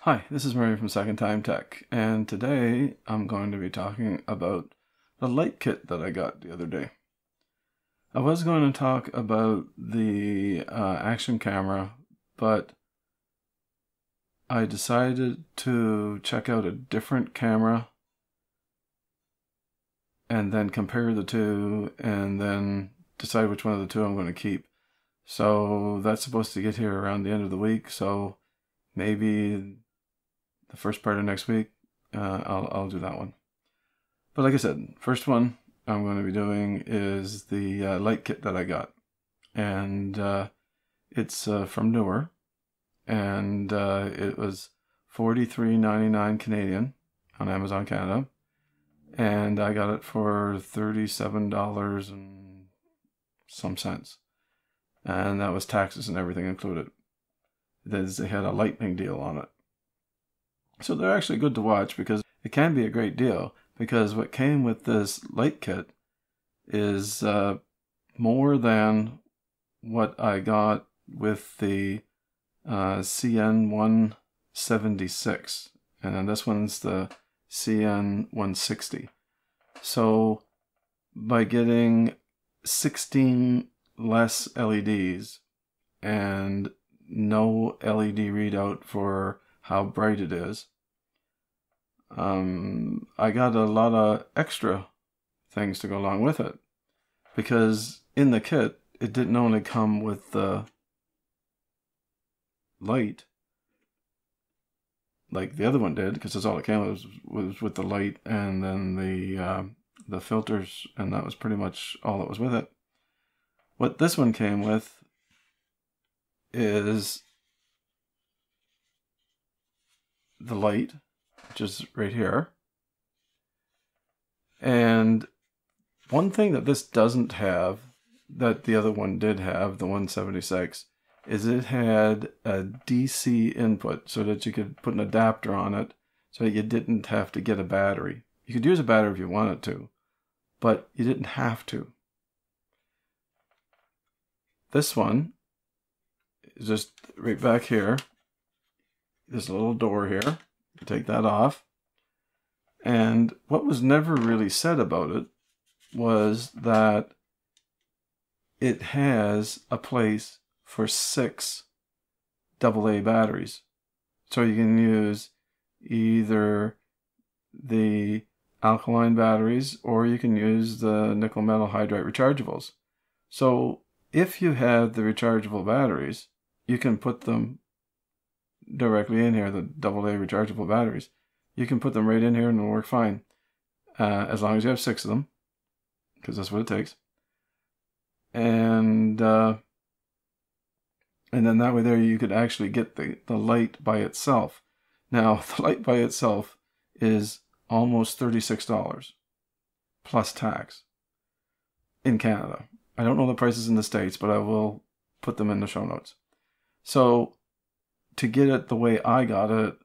Hi, this is Murray from Second Time Tech, and today I'm going to be talking about the light kit that I got the other day. I was going to talk about the action camera, but I decided to check out a different camera and then compare the two and then decide which one of the two I'm going to keep. So that's supposed to get here around the end of the week, so maybe the first part of next week, I'll do that one. But like I said, first one I'm going to be doing is the light kit that I got. And it's from Neewer. And it was $43.99 Canadian on Amazon Canada. And I got it for $37 and some cents. And that was taxes and everything included. They had a lightning deal on it. So they're actually good to watch because it can be a great deal, because what came with this light kit is more than what I got with the CN-160, and then this one's the CN-160. So by getting 16 less LEDs and no LED readout for how bright it is, I got a lot of extra things to go along with it, because in the kit it didn't only come with the light like the other one did, because that's all it came with, was with the light and then the filters, and that was pretty much all that was with it. What this one came with is the light, which is right here. And one thing that this doesn't have, that the other one did have, the 176, is it had a DC input so that you could put an adapter on it so that you didn't have to get a battery. You could use a battery if you wanted to, but you didn't have to. This one is just right back here. There's a little door here. You take that off. And what was never really said about it was that it has a place for 6 AA batteries. So you can use either the alkaline batteries or you can use the nickel metal hydride rechargeables. So if you have the rechargeable batteries, you can put them directly in here, the AA rechargeable batteries. You can put them right in here and it'll work fine, as long as you have 6 of them, because that's what it takes. And then that way there you could actually get the light by itself. Now the light by itself is almost $36 plus tax in Canada. I don't know the prices in the States, but I will put them in the show notes. So to get it the way I got it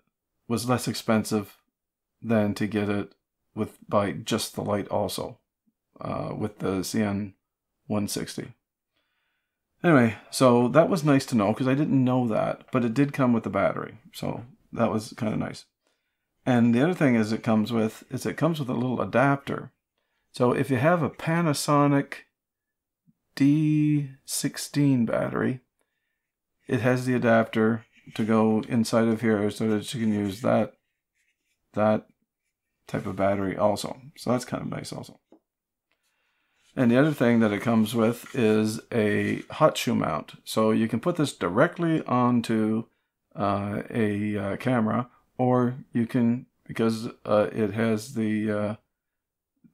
was less expensive than to get it by just the light also, with the CN-160. Anyway, so that was nice to know, because I didn't know that, but it did come with the battery, so that was kind of nice. And the other thing is it comes with a little adapter. So if you have a Panasonic D16 battery, it has the adapter to go inside of here so that you can use that type of battery also. So that's kind of nice also. And the other thing that it comes with is a hot shoe mount. So you can put this directly onto a camera, or you can, because it has the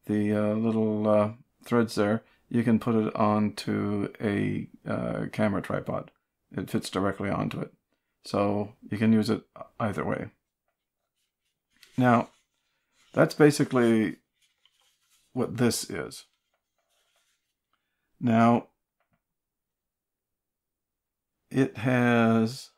little threads there, you can put it onto a camera tripod. It fits directly onto it. So you can use it either way. Now, that's basically what this is. Now, it has,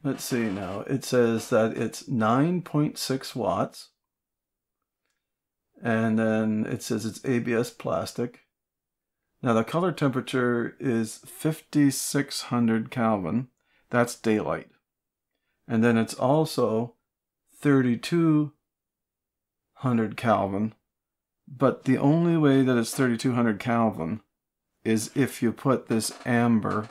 let's see now, it says that it's 9.6 watts. And then it says it's ABS plastic. Now the color temperature is 5600 Kelvin. That's daylight. And then it's also 3200 Kelvin. But the only way that it's 3200 Kelvin is if you put this amber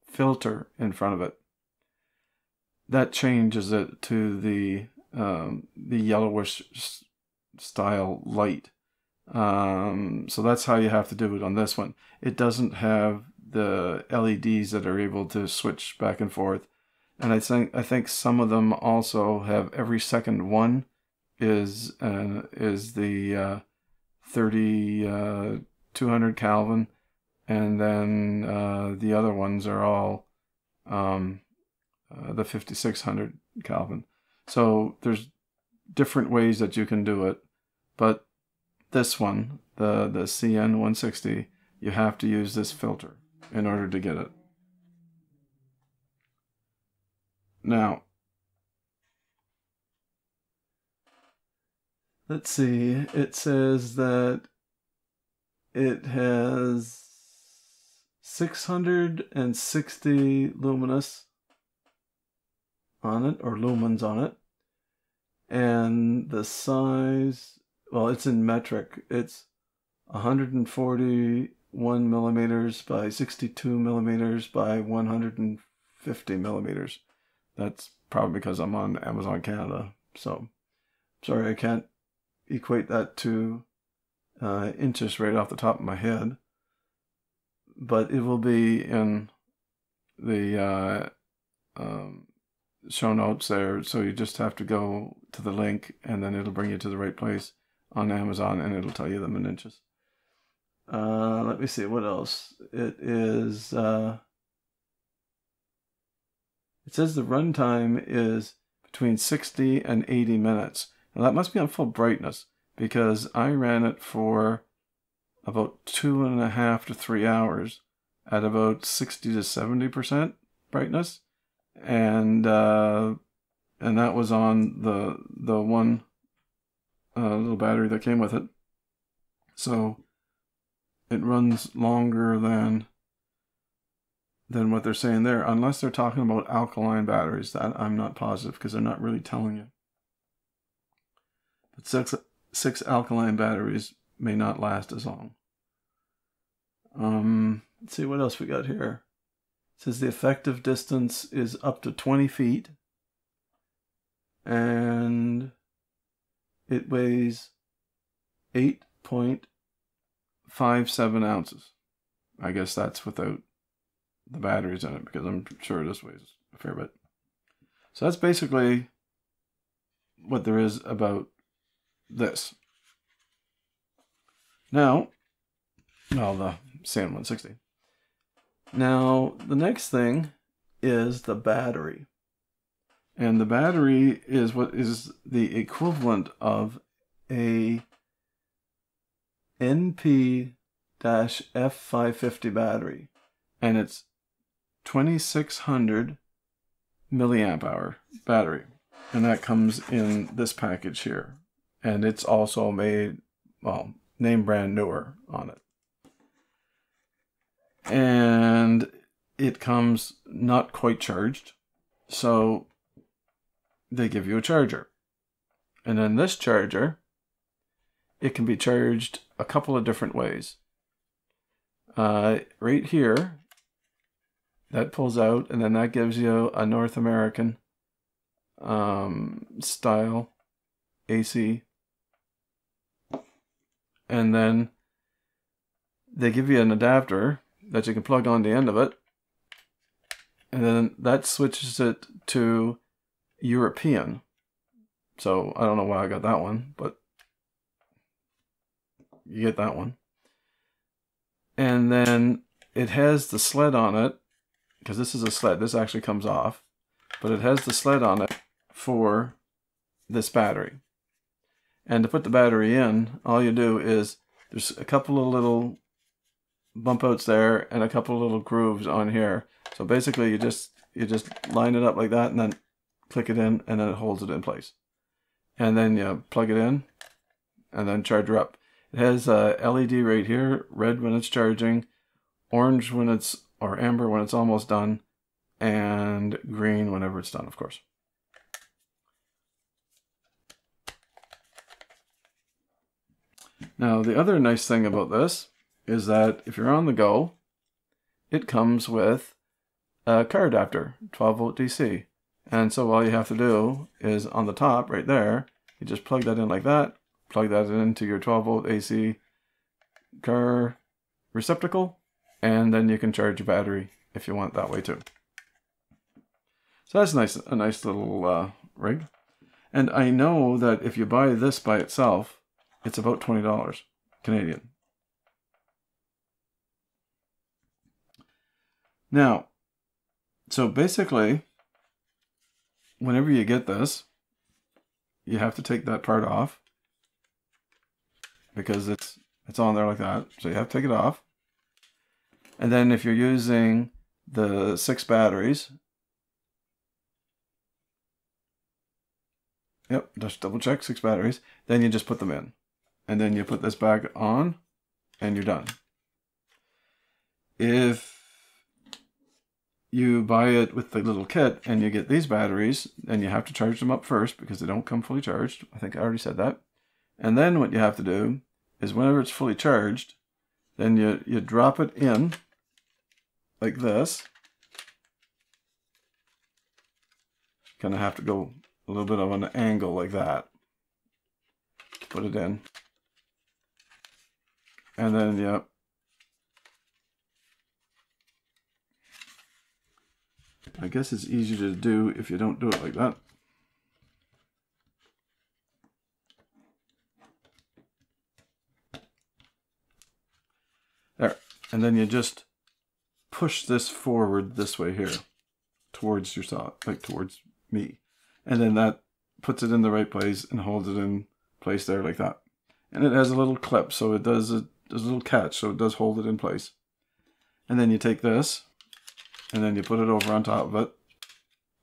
filter in front of it. That changes it to the yellowish style light. So that's how you have to do it on this one. It doesn't have the LEDs that are able to switch back and forth. And I think some of them also have every second one is the 3200 Kelvin, and then the other ones are all the 5600 Kelvin. So there's different ways that you can do it, but this one, the CN-160, you have to use this filter in order to get it. Now, let's see, it says that it has 660 luminous on it, or lumens on it, and the size, well, it's in metric. It's 141 millimeters by 62 millimeters by 150 millimeters. That's probably because I'm on Amazon Canada. So, sorry, I can't equate that to inches right off the top of my head. But it will be in the show notes there. So you just have to go to the link, and then it'll bring you to the right place on Amazon, and it'll tell you them in inches. Let me see, what else? It is... it says the runtime is between 60 and 80 minutes. Now that must be on full brightness, because I ran it for about 2.5 to 3 hours at about 60 to 70% brightness, and that was on the one little battery that came with it. So it runs longer than what they're saying there, unless they're talking about alkaline batteries. That I'm not positive, because they're not really telling you. But six alkaline batteries may not last as long. Let's see what else we got here. It says the effective distance is up to 20 feet, and it weighs 8.57 ounces. I guess that's without the batteries in it, because I'm sure this weighs a fair bit. So that's basically what there is about this. Now, well, the CN-160. Now, the next thing is the battery. And the battery is what is the equivalent of a NP-F550 battery. And it's 2600 milliamp hour battery. And that comes in this package here. And it's also made, well, name brand Neewer on it. And it comes not quite charged. So they give you a charger. And then this charger, it can be charged a couple of different ways. Right here, that pulls out, and then that gives you a North American style AC. And then they give you an adapter that you can plug on the end of it, and then that switches it to European. So I don't know why I got that one, but you get that one. And then it has the sled on it, because this is a sled. This actually comes off, but it has the sled on it for this battery. And to put the battery in, all you do is, there's a couple of little bump outs there and a couple of little grooves on here. So basically you just you just line it up like that and then click it in, and then it holds it in place. And then you plug it in and then charge her up. It has a LED right here, red when it's charging, orange when it's, or amber when it's almost done, and green whenever it's done, of course. Now, the other nice thing about this is that if you're on the go, it comes with a car adapter, 12 volt DC. And so all you have to do is on the top right there, you just plug that in like that, plug that into your 12 volt AC car receptacle, and then you can charge your battery if you want that way too. So that's nice, a nice little rig. And I know that if you buy this by itself, it's about $20 Canadian. Now, so basically, whenever you get this, you have to take that part off because it's on there like that. So you have to take it off. And then if you're using the 6 batteries, yep, just double check, 6 batteries, then you just put them in. And then you put this back on and you're done. If you buy it with the little kit and you get these batteries, then you have to charge them up first because they don't come fully charged. I think I already said that. And then what you have to do is whenever it's fully charged, then you drop it in like this. Kind of have to go a little bit of an angle like that. Put it in. And then, yeah. I guess it's easier to do if you don't do it like that. There. And then you just push this forward this way here. Towards yourself, like towards me. And then that puts it in the right place and holds it in place there like that. And it has a little clip, so it does there's a little catch, so it does hold it in place. And then you take this, and then you put it over on top of it,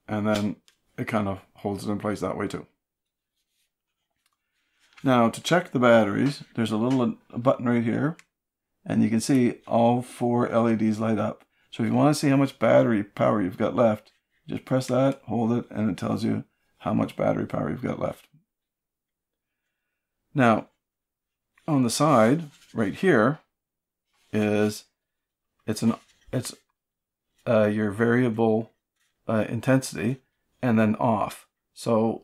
and then it kind of holds it in place that way too. Now, to check the batteries, there's a little button right here, and you can see all 4 LEDs light up. So if you want to see how much battery power you've got left, just press that, hold it, and it tells you how much battery power you've got left. Now, on the side, right here, is your variable intensity, and then off. So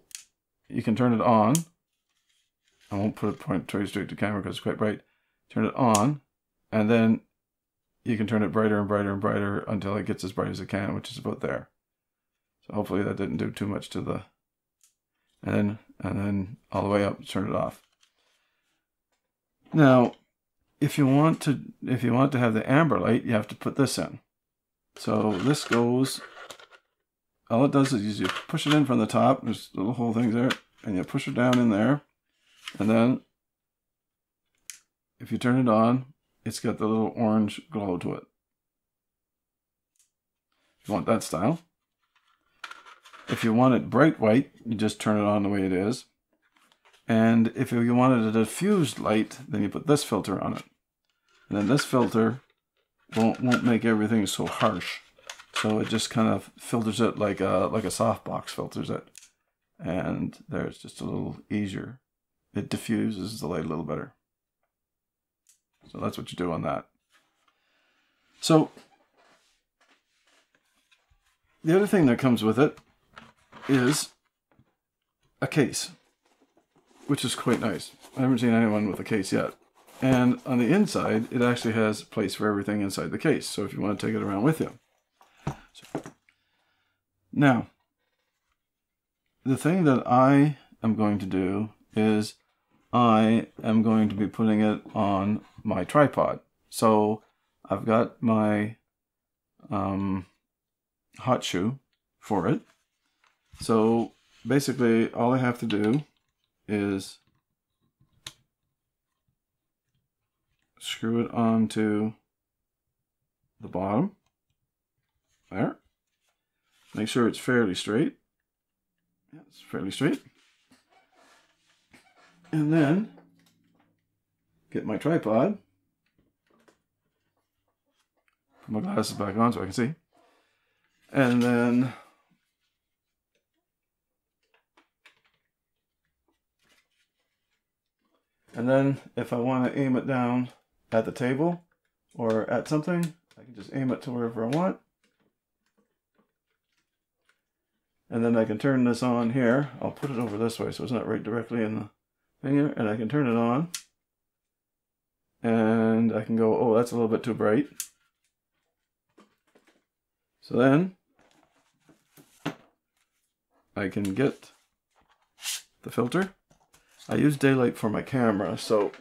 you can turn it on. I won't put it point straight to camera because it's quite bright. Turn it on, and then you can turn it brighter and brighter and brighter until it gets as bright as it can, which is about there. So hopefully that didn't do too much to the, and then all the way up, turn it off. Now, if you want to have the amber light, you have to put this in. So this goes, all it does is you push it in from the top, there's little hole things there, and you push it down in there, and then if you turn it on, it's got the little orange glow to it. If you want that style. If you want it bright white, you just turn it on the way it is. And if you wanted a diffused light, then you put this filter on it. And then this filter won't make everything so harsh. So it just kind of filters it like a softbox filters it. And there's just a little easier. It diffuses the light a little better. So that's what you do on that. So the other thing that comes with it is a case, which is quite nice. I haven't seen anyone with a case yet. And on the inside, it actually has a place for everything inside the case. So if you want to take it around with you. Now, the thing that I am going to do is I am going to be putting it on my tripod. So I've got my hot shoe for it. So basically all I have to do is screw it onto the bottom there, make sure it's fairly straight. Yeah, it's fairly straight. And then get my tripod. Put my glasses back on so I can see. And then if I want to aim it down at the table or at something, I can just aim it to wherever I want. And then I can turn this on here. I'll put it over this way so it's not right directly in the thing here. And I can turn it on. And I can go, oh, that's a little bit too bright. So then I can get the filter. I use daylight for my camera, so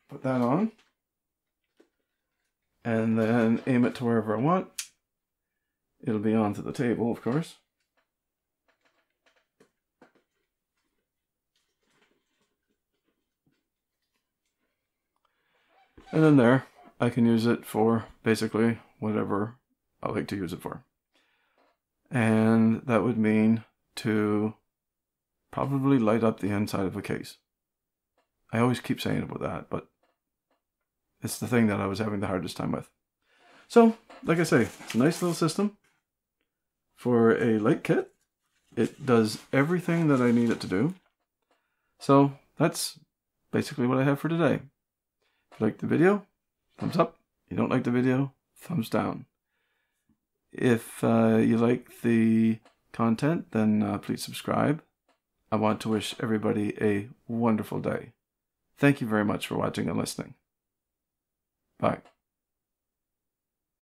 put that on. And then aim it to wherever I want. It'll be onto the table, of course. And then there, I can use it for basically whatever I like to use it for. And that would mean to probably light up the inside of a case. I always keep saying about that, but it's the thing that I was having the hardest time with. So, like I say, it's a nice little system for a light kit. It does everything that I need it to do. So, that's basically what I have for today. If you like the video, thumbs up. If you don't like the video, thumbs down. If you like the content, then please subscribe. I want to wish everybody a wonderful day. Thank you very much for watching and listening. Bye.